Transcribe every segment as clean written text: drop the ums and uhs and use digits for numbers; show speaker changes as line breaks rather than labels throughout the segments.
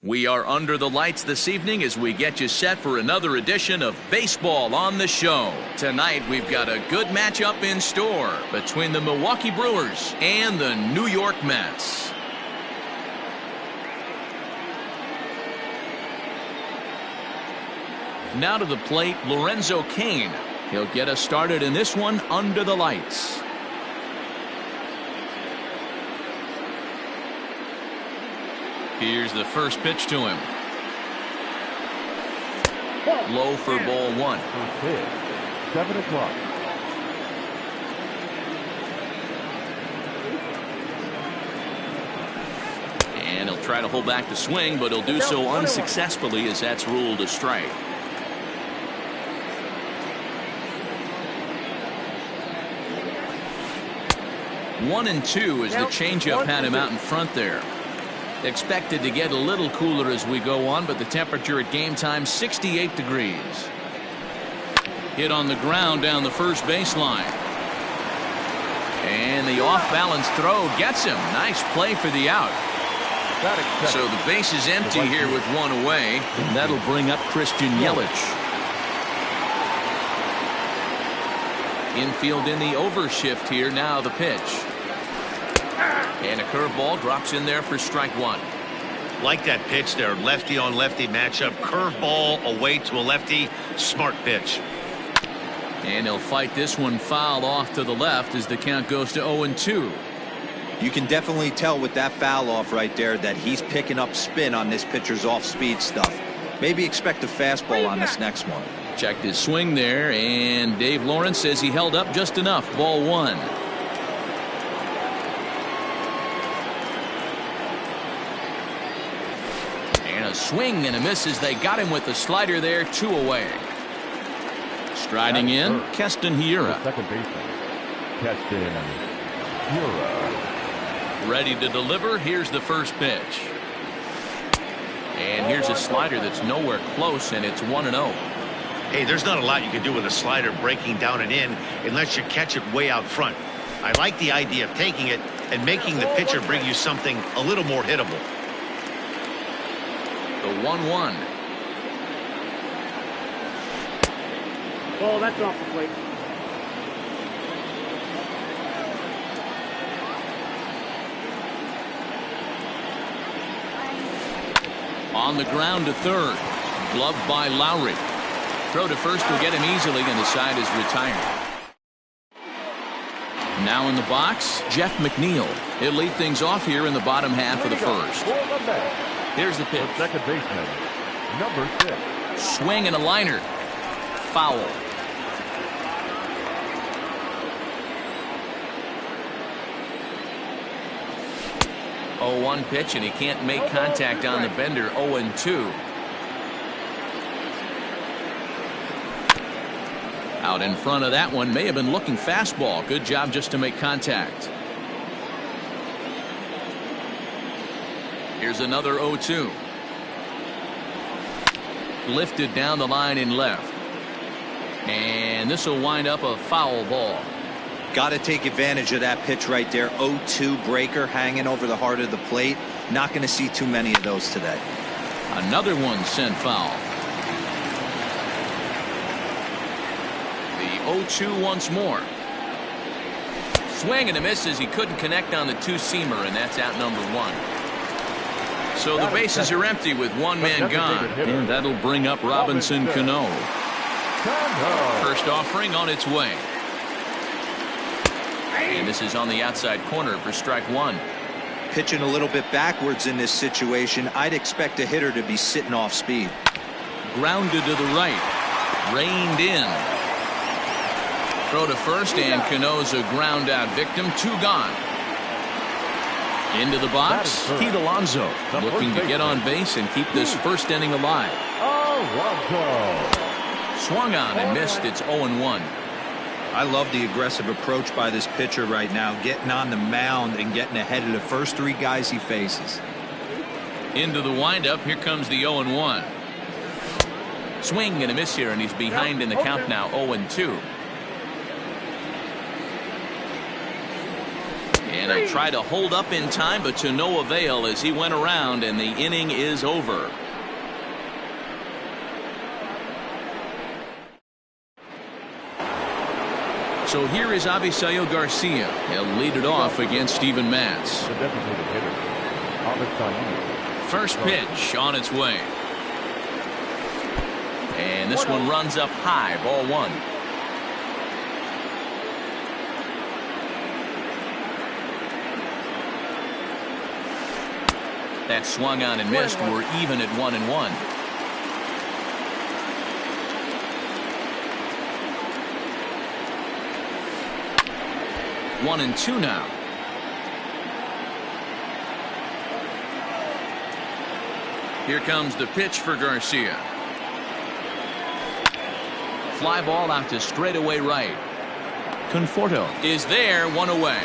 We are under the lights this evening as we get you set for another edition of Baseball on the Show. Tonight we've got a good matchup in store between the Milwaukee Brewers and the New York Mets. Now to the plate, Lorenzo Cain. He'll get us started in this one under the lights. Here's the first pitch to him. Low for ball one.
7 o'clock.
And he'll try to hold back the swing, but he'll do so unsuccessfully as that's ruled a strike. One and two as the changeup had him out in front there. Expected to get a little cooler as we go on, but the temperature at game time 68 degrees. Hit on the ground down the first baseline. And the off-balance throw gets him. Nice play for the out. So the base is empty here with one away. And that'll bring up Christian Yelich. Infield in the overshift here. Now the pitch. And a curveball drops in there for strike one.
Like that pitch there, lefty on lefty matchup, curveball away to a lefty, smart pitch.
And he'll fight this one foul off to the left as the count goes to 0-2.
You can definitely tell with that foul off right there that he's picking up spin on this pitcher's off-speed stuff. Maybe expect a fastball on this next one.
Checked his swing there, and Dave Lawrence says he held up just enough. Ball one. A swing and a miss as they got him with the slider there. 2 away. Striding in, Keston Hiura.
Second baseman, Keston Hiura.
Ready to deliver. Here's the first pitch. And here's a slider that's nowhere close, and it's 1-0.
Hey, there's not a lot you can do with a slider breaking down and in unless you catch it way out front. I like the idea of taking it and making the pitcher bring you something a little more hittable.
The 1-1.
Oh, that's off the plate.
On the ground to third. Gloved by Lowry. Throw to first will get him easily, and the side is retired. Now in the box, Jeff McNeil. He'll lead things off here in the bottom half of the first. Here's the pitch.
Second baseman, number 6.
Swing and a liner. Foul. Oh, 1 pitch, and he can't make contact on the bender. 0-2. Out in front of that one, may have been looking fastball. Good job just to make contact. Here's another 0-2. Lifted down the line in left. And this will wind up a foul ball.
Got to take advantage of that pitch right there. 0-2 breaker hanging over the heart of the plate. Not going to see too many of those today.
Another one sent foul. The 0-2 once more. Swing and a miss as he couldn't connect on the two-seamer, and that's out number 1. So the bases are empty with one man gone, and that'll bring up Robinson Cano. First offering on its way. And this is on the outside corner for strike 1.
Pitching a little bit backwards in this situation. I'd expect a hitter to be sitting off speed.
Grounded to the right. Reined in. Throw to first, and Cano's a ground out victim. 2 gone. Into the box, Pete Alonso looking to get on base and keep this first inning alive. Swung on and missed. It's 0-1.
I love the aggressive approach by this pitcher right now, getting on the mound and getting ahead of the first 3 guys he faces.
Into the windup. Here comes the 0-1. Swing and a miss here, and he's behind in the count now. 0-2. And he'll try to hold up in time, but to no avail as he went around, and the inning is over. So here is Avisail Garcia. He'll lead it off against Steven Matz.
The designated hitter, Avisail.
First pitch on its way. And this one runs up high, ball one. That swung on and missed. We're even at 1-1. One and two now. Here comes the pitch for Garcia. Fly ball out to straightaway right. Conforto is there, one away.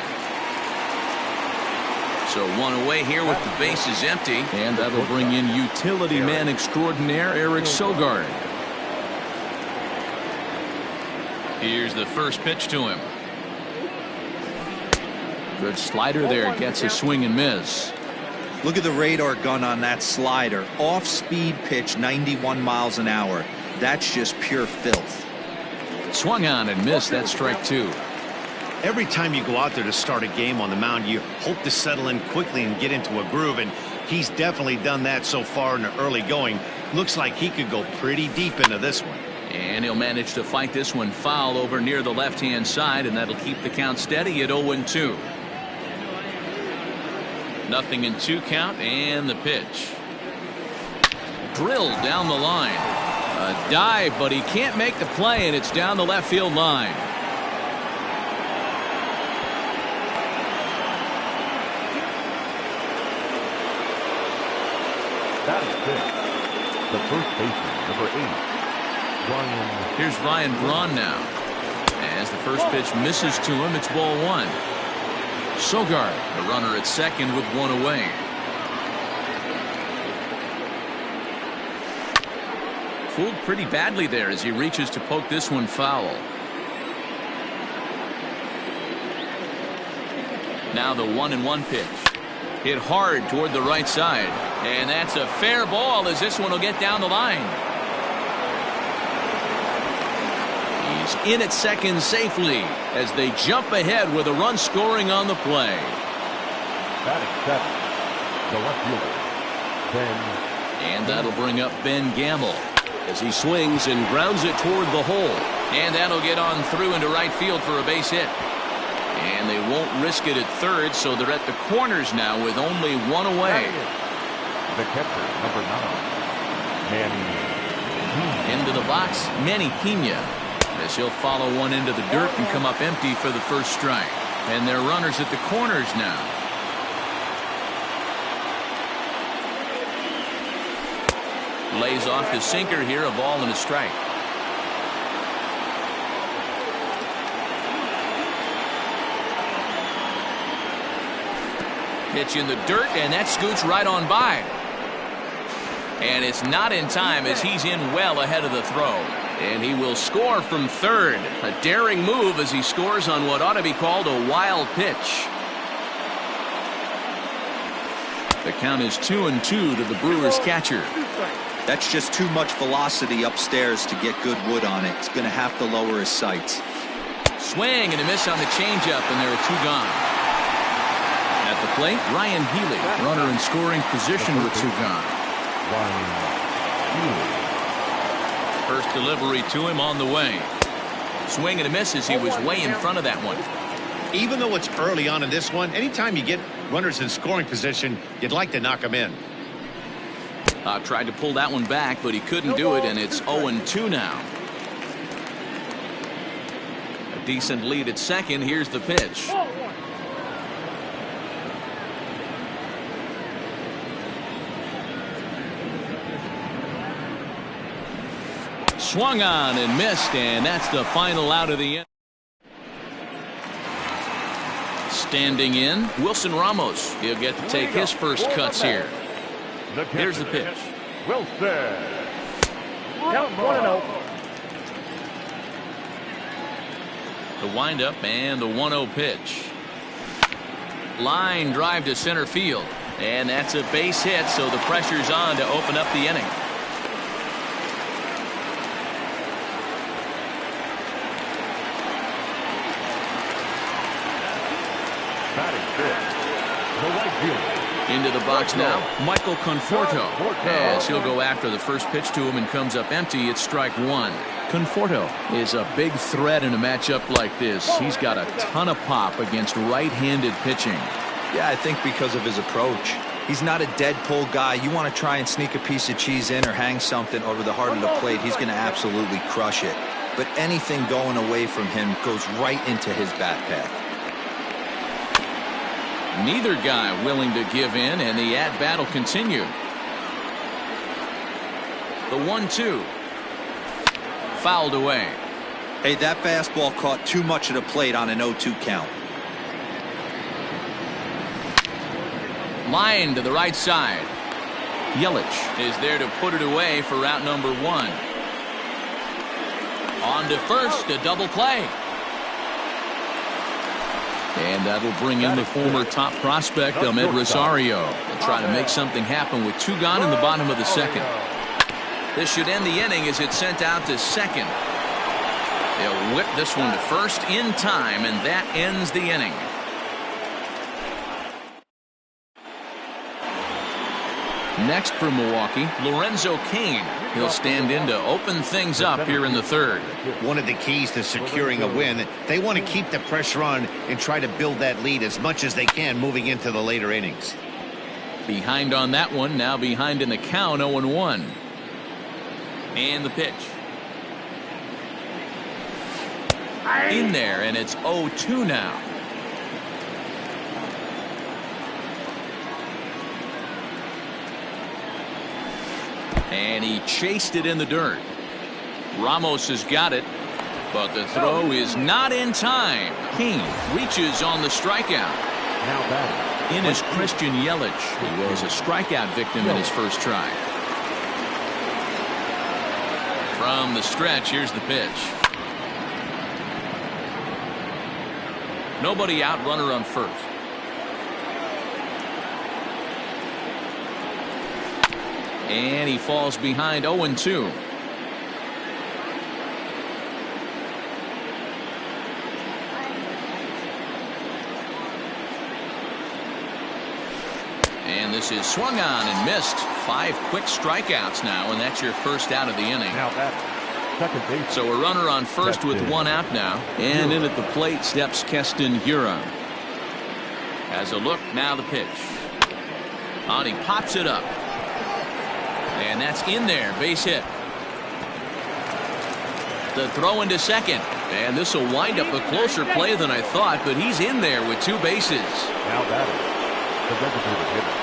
So one away here with the bases empty. And that'll bring in utility man extraordinaire Eric Sogard. Here's the first pitch to him. Good slider there, gets a swing and miss.
Look at the radar gun on that slider. Off-speed pitch, 91 miles an hour. That's just pure filth.
Swung on and missed. That strike two.
Every time you go out there to start a game on the mound, you hope to settle in quickly and get into a groove, and he's definitely done that so far in the early going. Looks like he could go pretty deep into this one.
And he'll manage to fight this one foul over near the left-hand side, and that'll keep the count steady at 0-2. Nothing in two count, and the pitch. Drilled down the line. A dive, but he can't make the play, and it's down the left field line.
That is six. The first baseman, number 8, Ryan.
Here's Ryan Braun now. As the first pitch misses to him, it's ball one. Sogard, the runner at second with one away. Fooled pretty badly there as he reaches to poke this one foul. Now the 1-1 pitch. Hit hard toward the right side. And that's a fair ball as this one will get down the line. He's in at second safely as they jump ahead with a run scoring on the play.
That is 7. The left fielder, Ben.
And that'll bring up Ben Gamble as he swings and grounds it toward the hole. And that'll get on through into right field for a base hit. And they won't risk it at third, so they're at the corners now with only one away.
The catcher, number 9, Manny.
Into the box, Manny Pena, as he'll follow one into the dirt and come up empty for the first strike. And they're runners at the corners now. Lays off the sinker here, a ball and a strike. Pitch in the dirt, and that scoots right on by. And it's not in time as he's in well ahead of the throw. And he will score from third. A daring move as he scores on what ought to be called a wild pitch. The count is 2-2 to the Brewers catcher.
That's just too much velocity upstairs to get good wood on it. He's going to have to lower his sights.
Swing and a miss on the changeup, and there are two gone. At the plate, Ryan Healy, runner in scoring position with two gone. First delivery to him on the way. Swing and a miss as he was way in front of that one.
Even though it's early on in this one, anytime you get runners in scoring position, you'd like to knock them in.
Tried to pull that one back, but he couldn't do it, and it's 0-2 now. A decent lead at second. Here's the pitch. Swung on and missed, and that's the final out of the inning. Standing in, Wilson Ramos. He'll get to take his first cuts here. Here's the pitch.
Wilson.
Count 1-0.
The windup and the 1-0 pitch. Line drive to center field. And that's a base hit, so the pressure's on to open up the inning.
Batting fifth, the right fielder.
Into the box now, Michael Conforto. As he'll go after the first pitch to him and comes up empty, it's strike one. Conforto is a big threat in a matchup like this. He's got a ton of pop against right-handed pitching.
Yeah, I think because of his approach. He's not a dead pull guy. You want to try and sneak a piece of cheese in or hang something over the heart of the plate, he's going to absolutely crush it. But anything going away from him goes right into his bat path.
Neither guy willing to give in, and the at-bat will continue. The 1-2. Fouled away.
Hey, that fastball caught too much of the plate on an 0-2 count.
Line to the right side. Yelich is there to put it away for route number one. On to first, a double play. And that'll bring in the former top prospect, Ahmed Rosario. They'll try to make something happen with two gone in the bottom of the second. This should end the inning as it's sent out to second. They'll whip this one to first in time, and that ends the inning. Next for Milwaukee, Lorenzo Cain. He'll stand in to open things up here in the third.
One of the keys to securing a win, they want to keep the pressure on and try to build that lead as much as they can moving into the later innings.
Behind on that one, now behind in the count, 0-1. And the pitch. In there, and it's 0-2 now. And he chased it in the dirt. Ramos has got it, but the throw is not in time. King reaches on the strikeout.
Now batting.
In is Christian Yelich, who was a strikeout victim in his first try. From the stretch, here's the pitch. Nobody out, runner on first. And he falls behind 0-2. And this is swung on and missed. 5 quick strikeouts now, and that's your first out of the inning.
Now batting. Second base.
So a runner on first with one out now. And in at the plate steps Keston Hiura. Has a look, now the pitch. And he pops it up. And that's in there, base hit. The throw into second. And this will wind up a closer play than I thought, but he's in there with 2 bases.
Now batting. The designated hitter.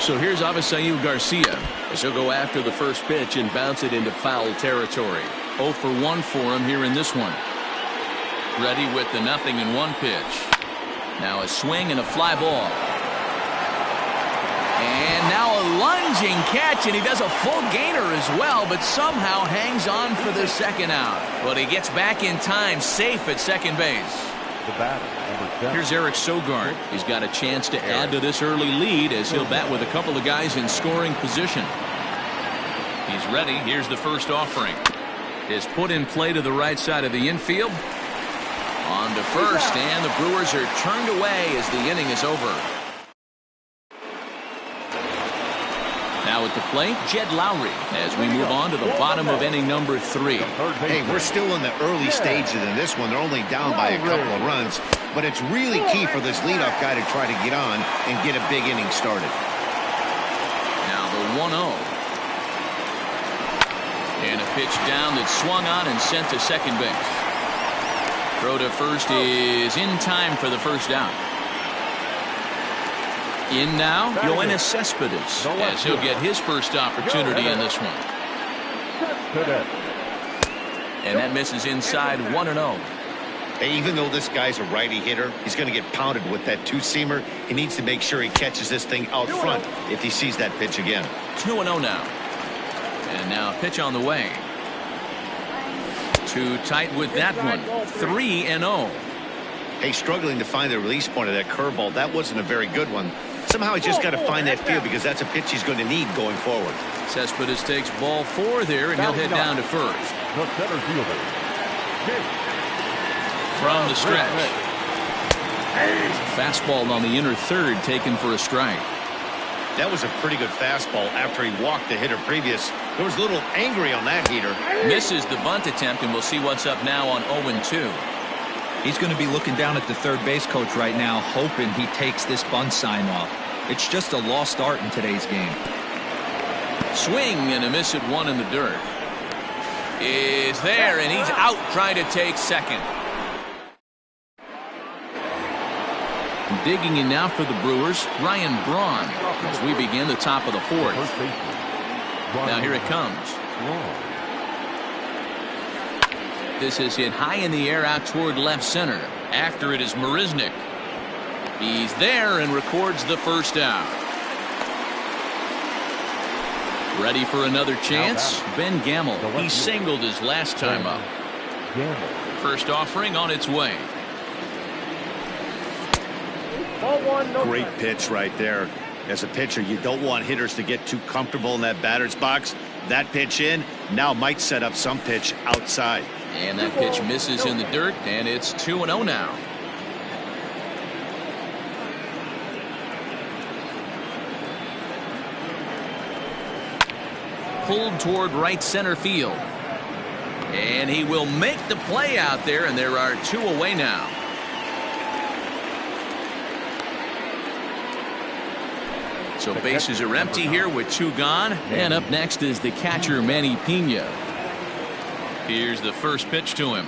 So here's Avisail Garcia as he'll go after the first pitch and bounce it into foul territory. 0 for 1 for him here in this one. Ready with the 0-1 pitch. Now a swing and a fly ball. And now a lunging catch, and he does a full gainer as well, but somehow hangs on for the second out. But he gets back in time, safe at second base.
The batter, number 7.
Here's Eric Sogard. He's got a chance to add to this early lead as he'll bat with a couple of guys in scoring position. He's ready. Here's the first offering. Is put in play to the right side of the infield. On to first, and the Brewers are turned away as the inning is over. Now at the plate, Jed Lowry as we move on to the bottom of inning number 3.
Hey, we're still in the early stages in this one. They're only down by a couple of runs, but it's really key for this leadoff guy to try to get on and get a big inning started.
Now the 1-0. And a pitch down that's swung on and sent to second base. Throw to first is in time for the first out. In now, Yoenis Cespedes, as he'll get his first opportunity in this one. And that misses inside 1-0.
Hey, even though this guy's a righty hitter, he's going to get pounded with that 2-seamer. He needs to make sure he catches this thing out front if he sees that pitch again.
2-0 now. And now a pitch on the way. 2 Too tight with that one. 3-0.
Hey, struggling to find the release point of that curveball. That wasn't a very good one. Somehow he's just got to find that feel because that's a pitch he's going to need going forward.
Cespedes takes ball 4 there, and he'll head down to first.
The center fielder.
From the stretch. Fastball on the inner third, taken for a strike.
That was a pretty good fastball after he walked the hitter previous. There was a little angry on that heater.
Misses the bunt attempt, and we'll see what's up now on 0-2.
He's going to be looking down at the third base coach right now, hoping he takes this bunt sign off. It's just a lost art in today's game.
Swing and a miss at 1 in the dirt. Is there, and he's out trying to take second. Digging in now for the Brewers, Ryan Braun, as we begin the top of the 4th. Now here it comes. This is hit high in the air out toward left center. After it is Marisnick. He's there and records the first out. Ready for another chance? Ben Gamble. He singled his last time up. First offering on its way.
Great pitch right there. As a pitcher, you don't want hitters to get too comfortable in that batter's box. That pitch in now might set up some pitch outside.
And that pitch misses in the dirt, and it's 2-0 now. Pulled toward right center field. And he will make the play out there, and there are 2 away now. So bases are empty here with 2 gone. And up next is the catcher, Manny Pena. Here's the first pitch to him.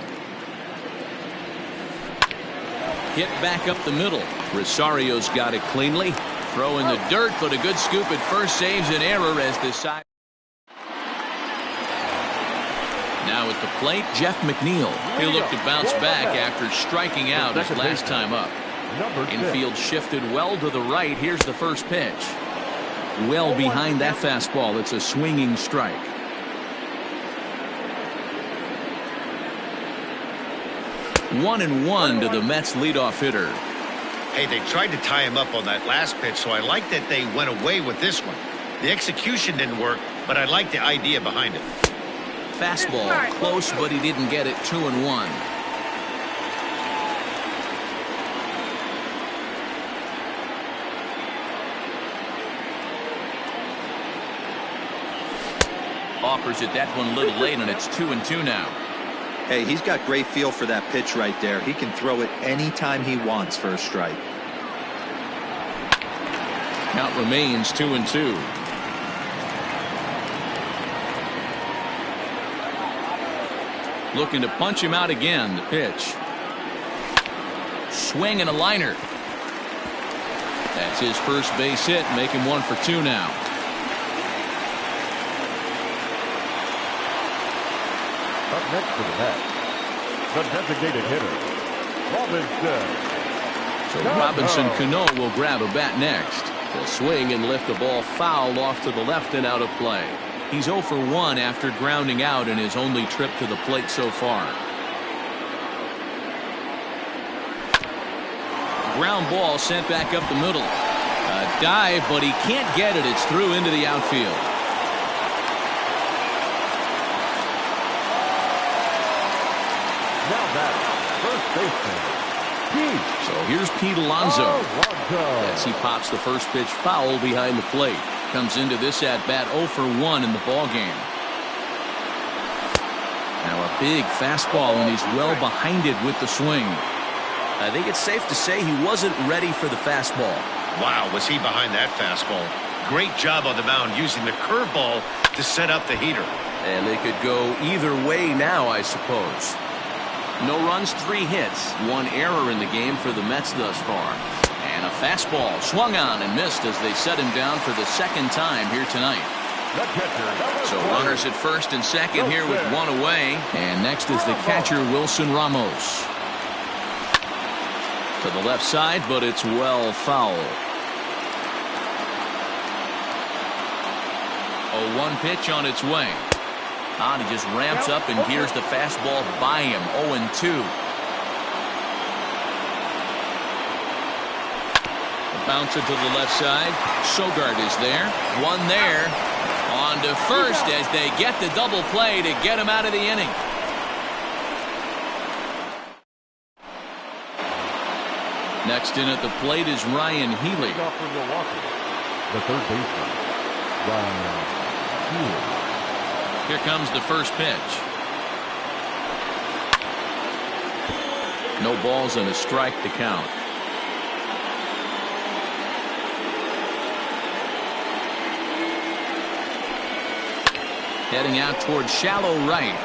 Hit back up the middle. Rosario's got it cleanly. Throw in the dirt, but a good scoop at first saves an error as the side. Now at the plate, Jeff McNeil. He'll look to bounce back after striking out his last time up. Infield shifted well to the right. Here's the first pitch. Well behind that fastball. It's a swinging strike. One and one to the Mets leadoff hitter.
Hey, they tried to tie him up on that last pitch, so I like that they went away with this one. The execution didn't work, but I like the idea behind it.
Fastball close, but he didn't get it. 2-1. Offers it that one a little late, and it's 2-2 now.
Hey, he's got great feel for that pitch right there. He can throw it anytime he wants for a strike.
Count remains 2-2. Looking to punch him out again. The pitch. Swing and a liner. That's his first base hit, making 1 for 2 now.
Up next to the bat, the designated hitter, Robinson.
So Robinson Cano will grab a bat next. He'll swing and lift the ball foul off to the left and out of play. He's 0 for 1 after grounding out in his only trip to the plate so far. Ground ball sent back up the middle. A dive, but he can't get it. It's through into the outfield.
Now that first baseman, Pete.
So here's Pete Alonso. As he pops the first pitch foul behind the plate. Comes into this at bat 0 for 1 in the ball game. Now a big fastball, and he's well behind it with the swing. I think it's safe to say he wasn't ready for the fastball.
Wow, was he behind that fastball. Great job on the mound using the curveball to set up the heater.
And they could go either way now, I suppose. No runs, 3 hits, 1 error in the game for the Mets thus far. And a fastball swung on and missed as they set him down for the second time here tonight. So runners at first and second here with 1 away. And next is the catcher, Wilson Ramos. To the left side, but it's well foul. 0-1 pitch on its way. He just ramps up and here's the fastball by him. 0-2. Bounce it to the left side. Sogard is there. One there. On to first as they get the double play to get him out of the inning. Next in at the plate is Ryan Healy.
The third baseman, Ryan Healy.
Here comes the first pitch. No balls and a strike to count. Heading out towards shallow right.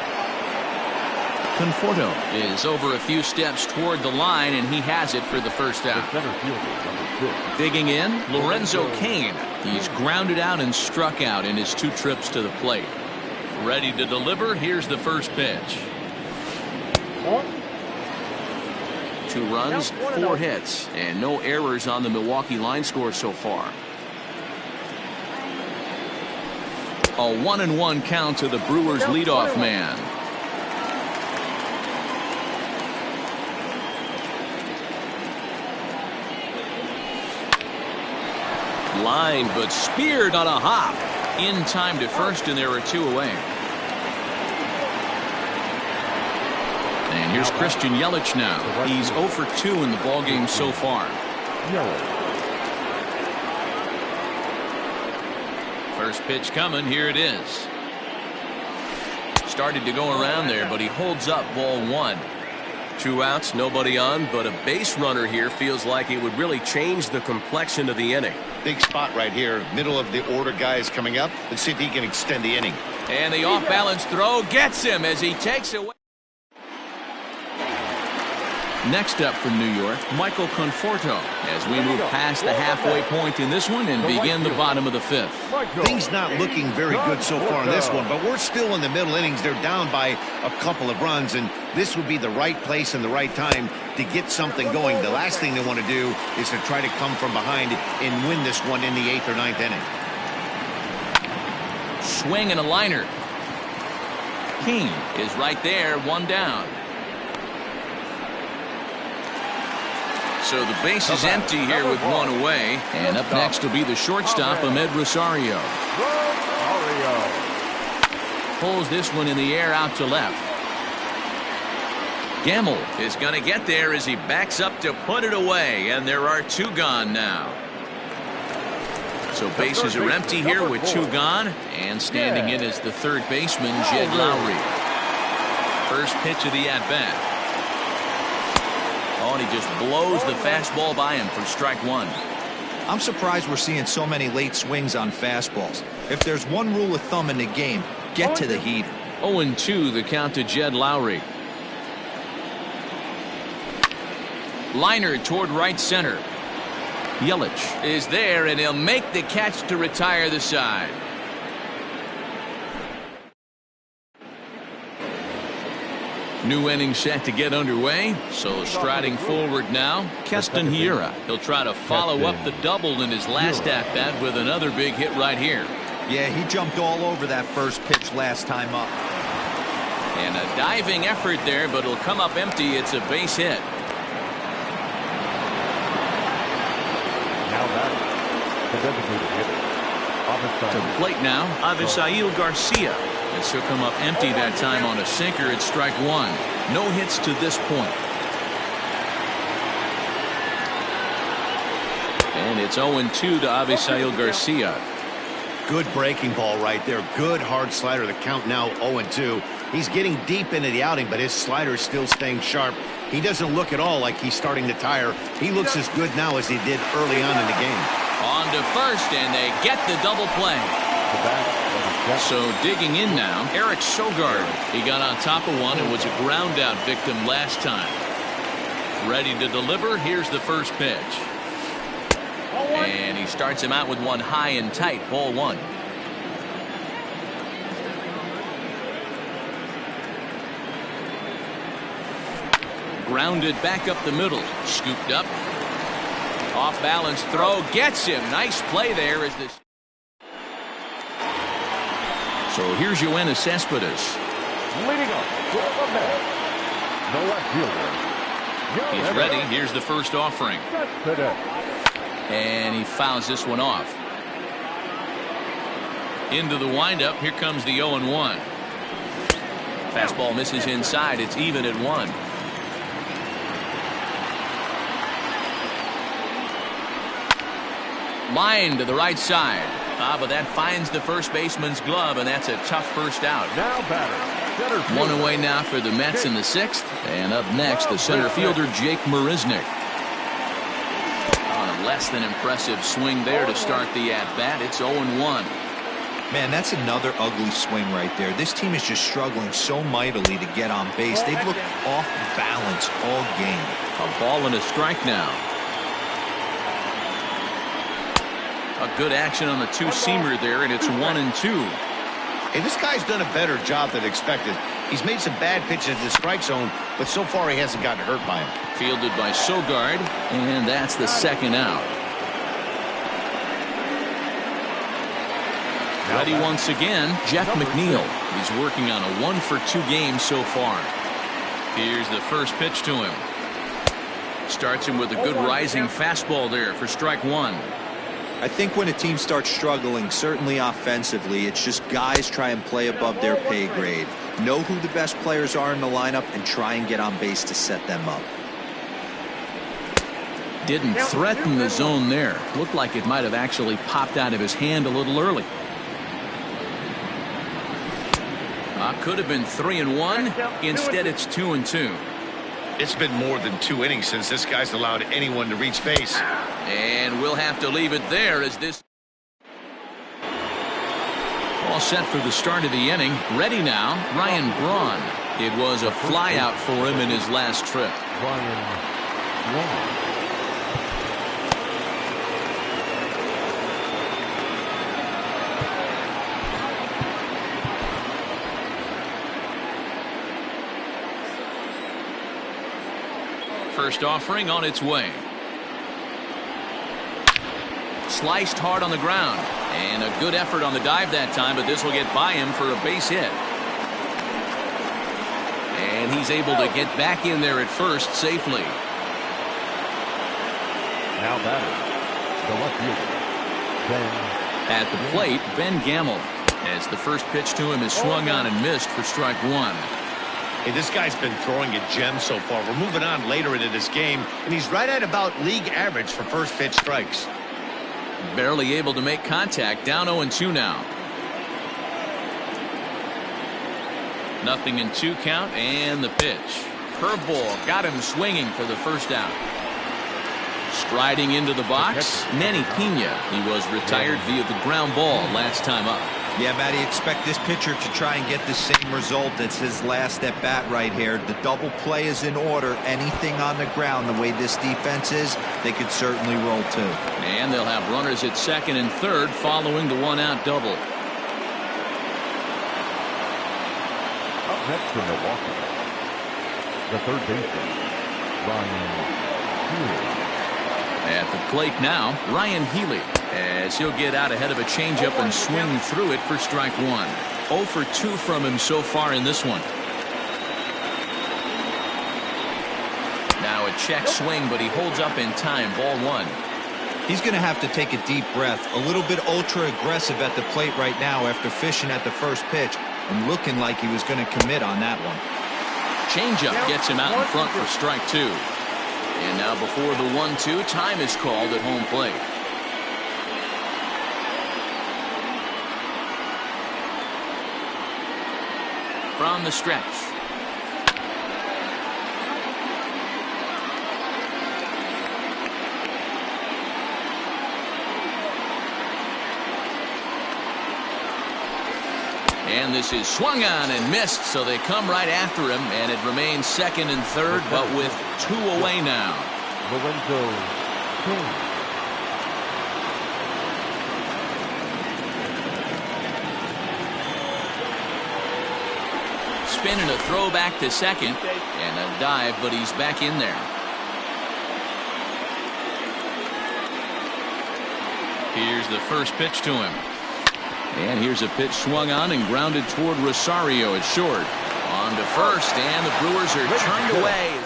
Conforto is over a few steps toward the line, and he has it for the first out.
The center fielder, number 6.
Digging in, Lorenzo Cain. He's grounded out and struck out in his 2 trips to the plate. Ready to deliver. Here's the first pitch. 2 runs, 4 hits, and no errors on the Milwaukee line score so far. A 1-1 count to the Brewers leadoff man. Line, but speared on a hop. In time to first, and there are 2 away. And here's Christian Yelich now. He's 0 for 2 in the ballgame so far. First pitch coming. Here it is. Started to go around there, but he holds up ball 1.
2 outs, nobody on, but a base runner here feels like it would really change the complexion of the inning.
Big spot right here. Middle of the order guys coming up. Let's see if he can extend the inning.
And the off-balance throw gets him as he takes away. Next up from New York, Michael Conforto, as we move past the halfway point in this one and begin the bottom of the 5th.
Things not looking very good so far in this one, but we're still in the middle innings. They're down by a couple of runs, and this would be the right place and the right time to get something going. The last thing they want to do is to try to come from behind and win this one in the 8th or 9th inning.
Swing and a liner. King is right there, 1 down. So the base is empty here with 1 away. And up next will be the shortstop, Ahmed Rosario. Pulls this one in the air out to left. Gamble is going to get there as he backs up to put it away. And there are 2 gone now. So bases are empty here with 2 gone. And standing in is the third baseman, Jed Lowry. First pitch of the at-bat. And he just blows the fastball by him for strike 1.
I'm surprised we're seeing so many late swings on fastballs. If there's one rule of thumb in the game, get to the heater.
0-2 the count to Jed Lowry. Liner toward right center. Yelich is there, and he'll make the catch to retire the side. New inning set to get underway. So striding forward now, Keston Hiura. He'll try to follow up the double in his last at-bat with another big hit right here.
Yeah, he jumped all over that first pitch last time up.
And a diving effort there, but it'll come up empty. It's a base hit.
Now that the designated hitter.
To the plate now, Avisail Garcia. This will come up empty that time on a sinker. It's strike 1. No hits to this point. And it's 0-2 to Avisail Garcia.
Good breaking ball right there. Good hard slider. The count now 0-2. He's getting deep into the outing, but his slider is still staying sharp. He doesn't look at all like he's starting to tire. He looks as good now as he did early on in the game.
On to first, and they get the double play. So digging in now, Eric Sogard. He got on top of one and was a ground out victim last time. Ready to deliver. Here's the first pitch. And he starts him out with one high and tight. Ball 1. Grounded back up the middle. Scooped up. Off balance throw. Gets him. Nice play there as this. So here's Yoenis Cespedes.
Leading up to the net, the left fielder.
He's ready. Here's the first offering. And he fouls this one off. Into the windup. Here comes the 0-1. Fastball misses inside. It's even at 1. Line to the right side. But that finds the first baseman's glove, and that's a tough first out.
Now batter.
One away now for the Mets in the 6th. And up next, the center fielder, Jake Marisnick. On a less than impressive swing there to start the at-bat. It's 0-1.
Man, that's another ugly swing right there. This team is just struggling so mightily to get on base. They've looked off balance all game.
A ball and a strike now. A good action on the two-seamer there, and it's 1-2.
Hey, this guy's done a better job than expected. He's made some bad pitches at the strike zone, but so far he hasn't gotten hurt by him.
Fielded by Sogard, and that's the second out. Ready once again, Jeff McNeil. He's working on a 1-for-2 game so far. Here's the first pitch to him. Starts him with a good rising fastball there for strike 1.
I think when a team starts struggling, certainly offensively, it's just guys try and play above their pay grade. Know who the best players are in the lineup and try and get on base to set them up.
Didn't threaten the zone there. Looked like it might have actually popped out of his hand a little early. Could have been 3-1. Instead, it's 2-2.
It's been more than 2 innings since this guy's allowed anyone to reach base.
And we'll have to leave it there as this. All set for the start of the inning. Ready now, Ryan Braun. It was a flyout for him in his last trip.
Ryan Braun.
First offering on its way. Sliced hard on the ground. And a good effort on the dive that time, but this will get by him for a base hit. And he's able to get back in there at first safely.
Now batter, the left fielder, Ben.
At the plate, Ben Gamel. As the first pitch to him is swung on and missed for strike 1.
Hey, this guy's been throwing a gem so far. We're moving on later into this game, and he's right at about league average for first pitch strikes.
Barely able to make contact. Down 0-2 now. 0-2 count, and the pitch. Curveball got him swinging for the first out. Striding into the box, Manny Pena. He was retired via the ground ball last time up.
Yeah, Matty, expect this pitcher to try and get the same result. It's his last at bat right here. The double play is in order. Anything on the ground, the way this defense is, they could certainly roll too.
And they'll have runners at second and third following the 1-out double.
Up next for Milwaukee, the third baseman, Ryan Healy.
At the plate now, Ryan Healy, as he'll get out ahead of a changeup and swing through it for strike 1. 0-for-2 from him so far in this one. Now a check swing, but he holds up in time. Ball 1.
He's going to have to take a deep breath. A little bit ultra aggressive at the plate right now after fishing at the first pitch and looking like he was going to commit on that one.
Changeup gets him out in front for strike 2. And now before the 1-2, time is called at home plate. From the stretch. And this is swung on and missed, so they come right after him, and it remains second and third, but with 2 away now.
Lorenzo King.
Spinning a throw back to second, and a dive, but he's back in there. Here's the first pitch to him. And here's a pitch swung on and grounded toward Rosario at short. On to first, and the Brewers are turned away.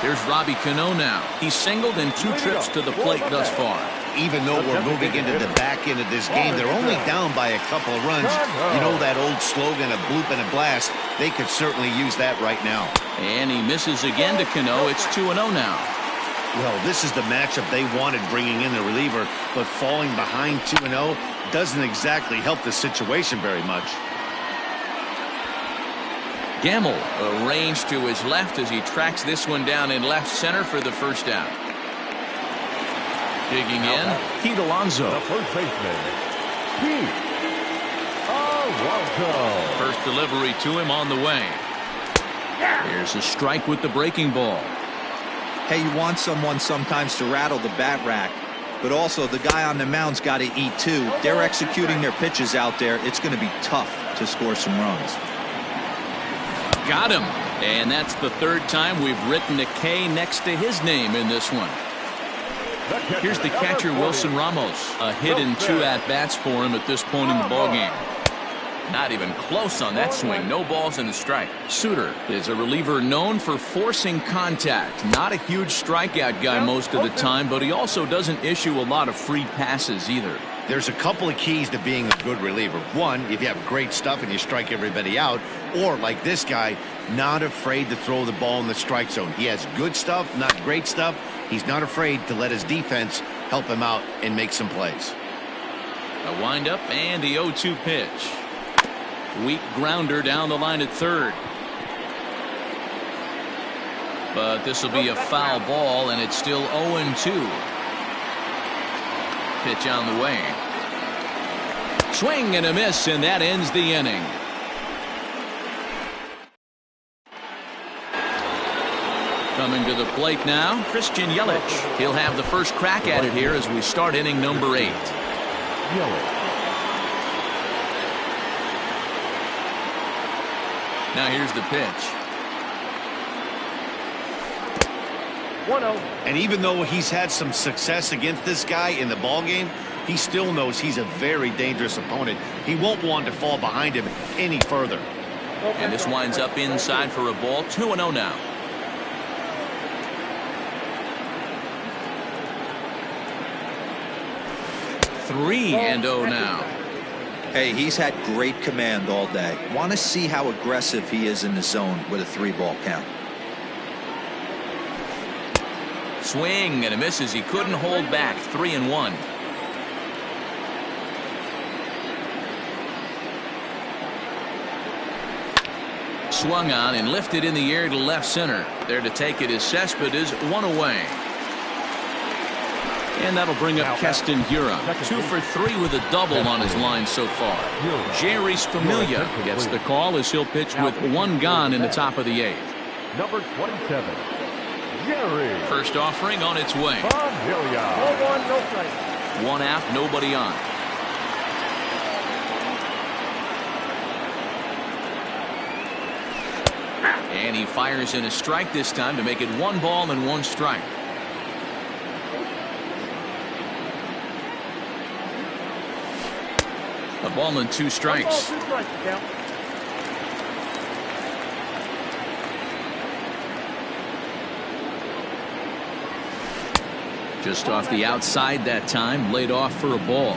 Here's Robbie Cano now. He's singled in 2 trips to the plate thus far.
Even though we're moving into the back end of this game, they're only down by a couple of runs. You know that old slogan, a bloop and a blast? They could certainly use that right now.
And he misses again to Cano. It's 2-0 now.
Well, this is the matchup they wanted, bringing in the reliever, but falling behind 2-0 doesn't exactly help the situation very much.
Gamble arranged to his left as he tracks this one down in left center for the first out. Digging in, Pete Alonso.
The first baseman, Pete Alonso.
First delivery to him on the way. Here's a strike with the breaking ball.
Hey, you want someone sometimes to rattle the bat rack, but also the guy on the mound's got to eat too. They're executing their pitches out there. It's going to be tough to score some runs.
Got him. And that's the 3rd time we've written a K next to his name in this one. Here's the catcher, Wilson Ramos. A hit and 2 at-bats for him at this point in the ballgame. Not even close on that swing. No balls and a strike. Suter is a reliever known for forcing contact. Not a huge strikeout guy most of the time, but he also doesn't issue a lot of free passes either.
There's a couple of keys to being a good reliever. One, if you have great stuff and you strike everybody out, or like this guy, not afraid to throw the ball in the strike zone. He has good stuff, not great stuff. He's not afraid to let his defense help him out and make some plays.
A windup and the 0-2 pitch. Weak grounder down the line at third. But this will be a foul ball, and it's still 0-2. Pitch on the way. Swing and a miss, and that ends the inning. Coming to the plate now, Christian Yelich. He'll have the first crack at it here as we start inning number 8.
Yelich.
Now here's the pitch.
1-0.
And even though he's had some success against this guy in the ballgame, he still knows he's a very dangerous opponent. He won't want to fall behind him any further.
And this winds up inside for a ball. 2-0 now. Three and 0 now.
Hey, he's had great command all day. Want to see how aggressive he is in the zone with a 3-ball count.
Swing and a miss as he couldn't hold back. 3-1. Swung on and lifted in the air to left center. There to take it is Cespedes, 1 away. And that'll bring up Keston Hiura. 2 for 3 with a double on his line so far. Jerry Familia gets the call as he'll pitch with 1 gone in the top of the 8th.
Number 27, Jerry.
First offering on its way.
Familia.
1-1, no strike.
1 out, nobody on. And he fires in a strike this time to make it 1 ball and 1 strike. A ball and 2 strikes.
1 ball, 2 strikes, count.
Just off the outside that time, laid off for a ball.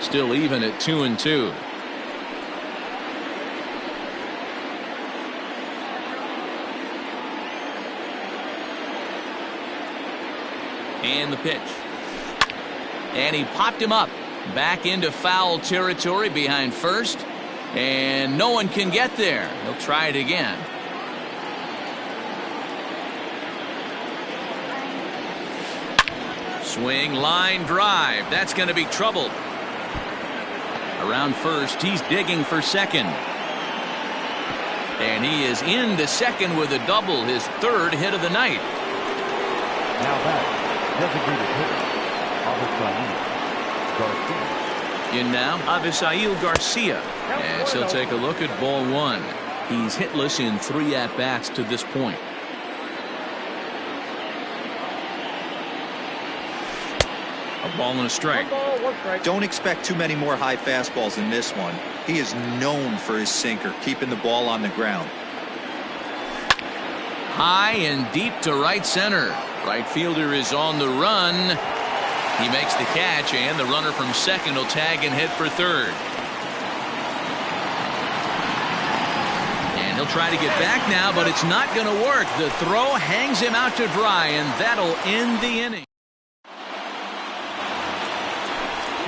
Still even at 2-2. And the pitch. And he popped him up. Back into foul territory behind first. And no one can get there. He'll try it again. Swing, line drive. That's going to be trouble. Around first, he's digging for second. And he is into second with a double, his 3rd hit of the night.
Now back, designated hitter, Garcia.
In now, Avisail Garcia. As he'll take a look at ball 1. He's hitless in 3 at-bats to this point. A ball and a strike.
1 ball, 1 strike.
Don't expect too many more high fastballs in this one. He is known for his sinker, keeping the ball on the ground.
High and deep to right center. Right fielder is on the run. He makes the catch, and the runner from second will tag and head for third. And he'll try to get back now, but it's not going to work. The throw hangs him out to dry, and that'll end the inning.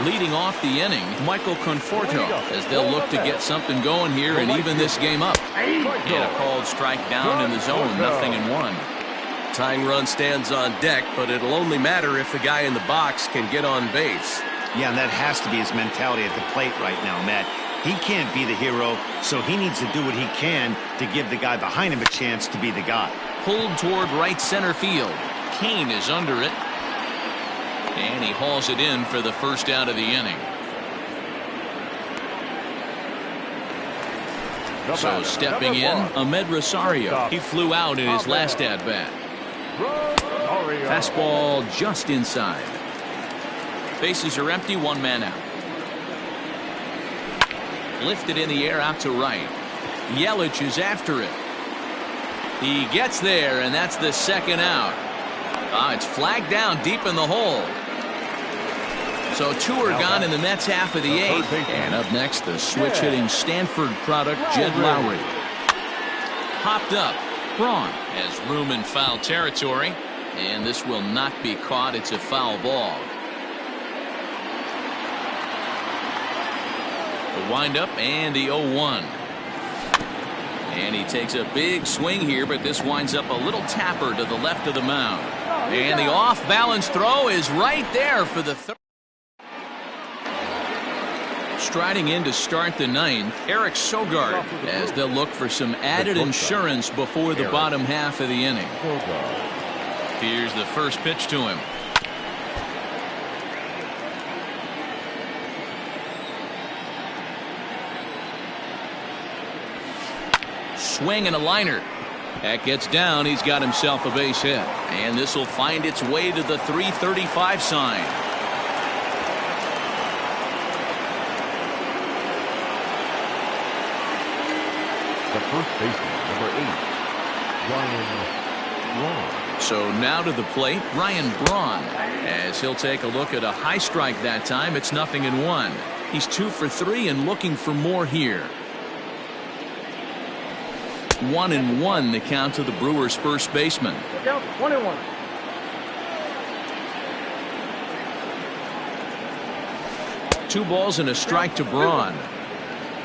Leading off the inning, Michael Conforto, as they'll look to get something going here and even this game up. And a called strike down in the zone, 0-1.
Tying run stands on deck, but it'll only matter if the guy in the box can get on base.
Yeah, and that has to be his mentality at the plate right now, Matt. He can't be the hero, so he needs to do what he can to give the guy behind him a chance to be the guy.
Pulled toward right center field. Kane is under it. And he hauls it in for the first out of the inning. So stepping in, Ahmed Rosario. He flew out in his last at-bat. Fastball just inside. Bases are empty, 1 man out. Lifted in the air out to right. Yelich is after it. He gets there, and that's the second out. It's flagged down deep in the hole. So 2 are gone in the Mets half of the 8th. And up next, the switch-hitting Stanford product, Jed Lowry. Popped up. Braun has room in foul territory. And this will not be caught. It's a foul ball. The windup and the 0-1. And he takes a big swing here, but this winds up a little tapper to the left of the mound. And the off-balance throw is right there for the third. Striding in to start the 9th, Eric Sogard, as they'll look for some added insurance before the bottom half of the inning. Here's the first pitch to him. Swing and a liner. That gets down. He's got himself a base hit. And this will find its way to the 335 sign.
The first baseman, number 8, Ryan Braun.
So now to the plate, Ryan Braun, as he'll take a look at a high strike that time. It's 0-1. He's 2 for 3 and looking for more here. 1-1 the count to the Brewers' first baseman.
Down 1-1.
Two balls and a strike to Braun.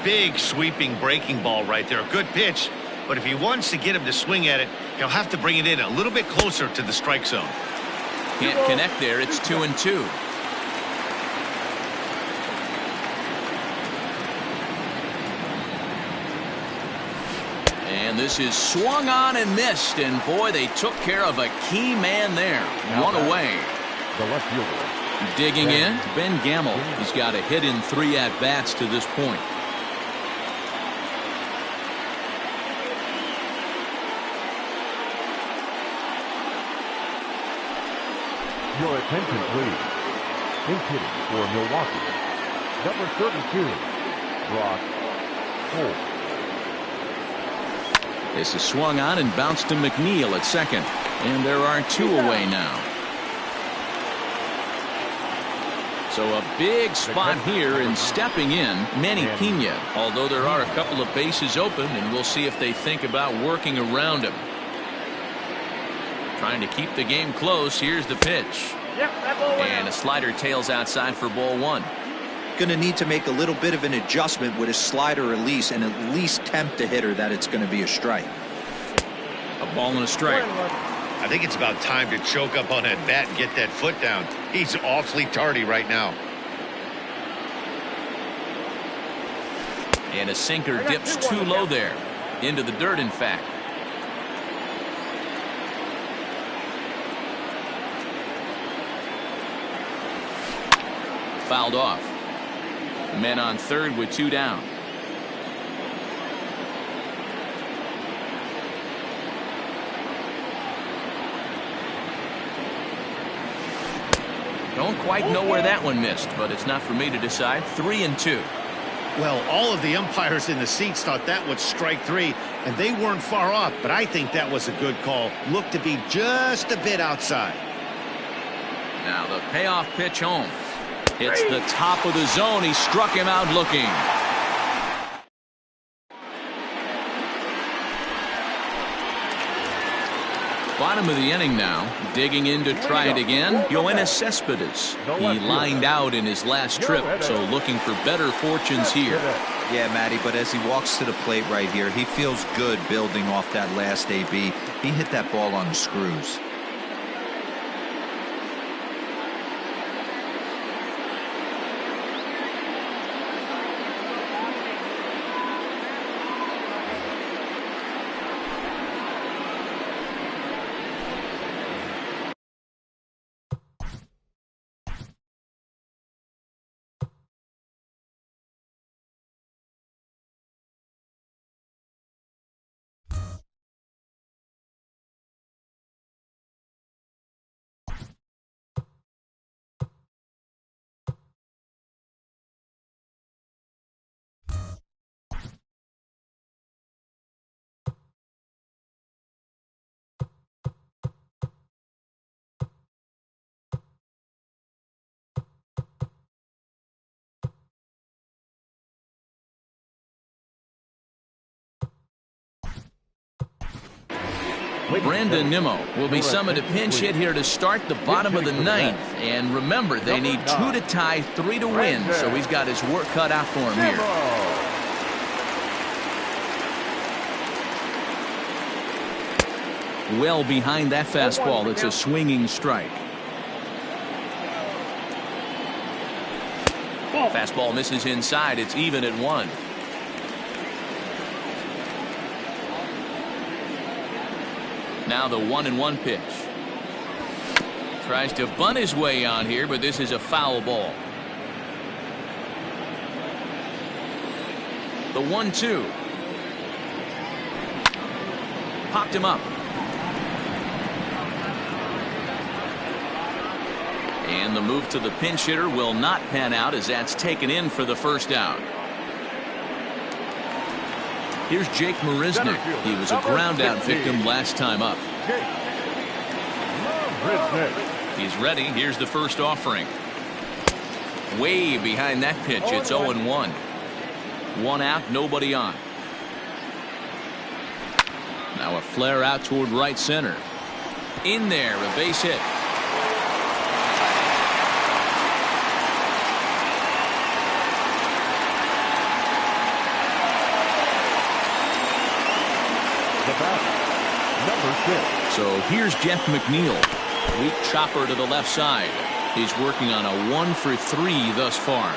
Big sweeping breaking ball right there. Good pitch. But if he wants to get him to swing at it, he'll have to bring it in a little bit closer to the strike zone.
Can't connect there. It's 2-2. And this is swung on and missed. And boy, they took care of a key man there. One away.
The left fielder.
Digging in, Ben Gamble. He's got a hit in 3 at-bats to this point.
Your attention, please. In hitting for Milwaukee, number 32, Brock Holt.
This is swung on and bounced to McNeil at second. And there are 2 away now. So a big spot here, and stepping in, Manny Pena. Although there are a couple of bases open, and we'll see if they think about working around him. Trying to keep the game close. Here's the pitch. And a slider tails outside for ball 1.
Going to need to make a little bit of an adjustment with his slider release and at least tempt the hitter that it's going to be a strike.
A ball and a strike.
I think it's about time to choke up on that bat and get that foot down. He's awfully tardy right now.
And a sinker dips too low there. Into the dirt, in fact. Fouled off. Men on third with 2 down. Don't quite know where that one missed, but it's not for me to decide. 3-2.
Well, all of the umpires in the seats thought that was strike three, and they weren't far off, but I think that was a good call. Looked to be just a bit outside.
Now the payoff pitch home. Hits the top of the zone. He struck him out looking. Bottom of the inning now. Digging in to try it again. Yoenis Cespedes. He lined out in his last trip, so looking for better fortunes here.
Yeah, Matty, but as he walks to the plate right here, he feels good building off that last AB. He hit that ball on the screws.
Brandon Nimmo will be summoned to pinch hit here to start the bottom of the ninth. And remember, they need 2 to tie, 3 to win, so he's got his work cut out for him here. Well behind that fastball. It's a swinging strike. Fastball misses inside. It's even at 1. Now the 1-1 pitch. Tries to bunt his way on here, but this is a foul ball. The 1-2. Popped him up. And the move to the pinch hitter will not pan out as that's taken in for the first out. Here's Jake Marisnick. He was a ground out victim last time up. He's ready. Here's the first offering. Way behind that pitch. It's 0-1. 1 out, nobody on. Now a flare out toward right center. In there, a base hit. So here's Jeff McNeil. Weak chopper to the left side. He's working on a 1 for 3 thus far.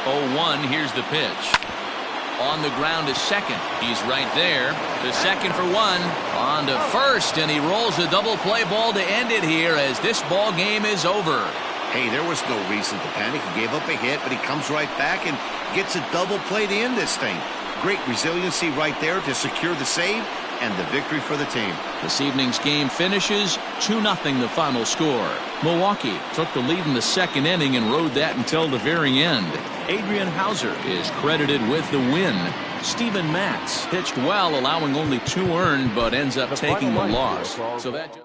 0-1. Here's the pitch. On the ground to second. He's right there. The second for 1. On to first, and he rolls a double play ball to end it here as this ball game is over.
Hey, there was no reason to panic. He gave up a hit, but he comes right back and gets a double play to end this thing. Great resiliency right there to secure the save and the victory for the team.
This evening's game finishes 2-0 the final score. Milwaukee took the lead in the second inning and rode that until the very end. Adrian Hauser is credited with the win. Steven Matz pitched well, allowing only 2 earned, but ends up taking the loss. So that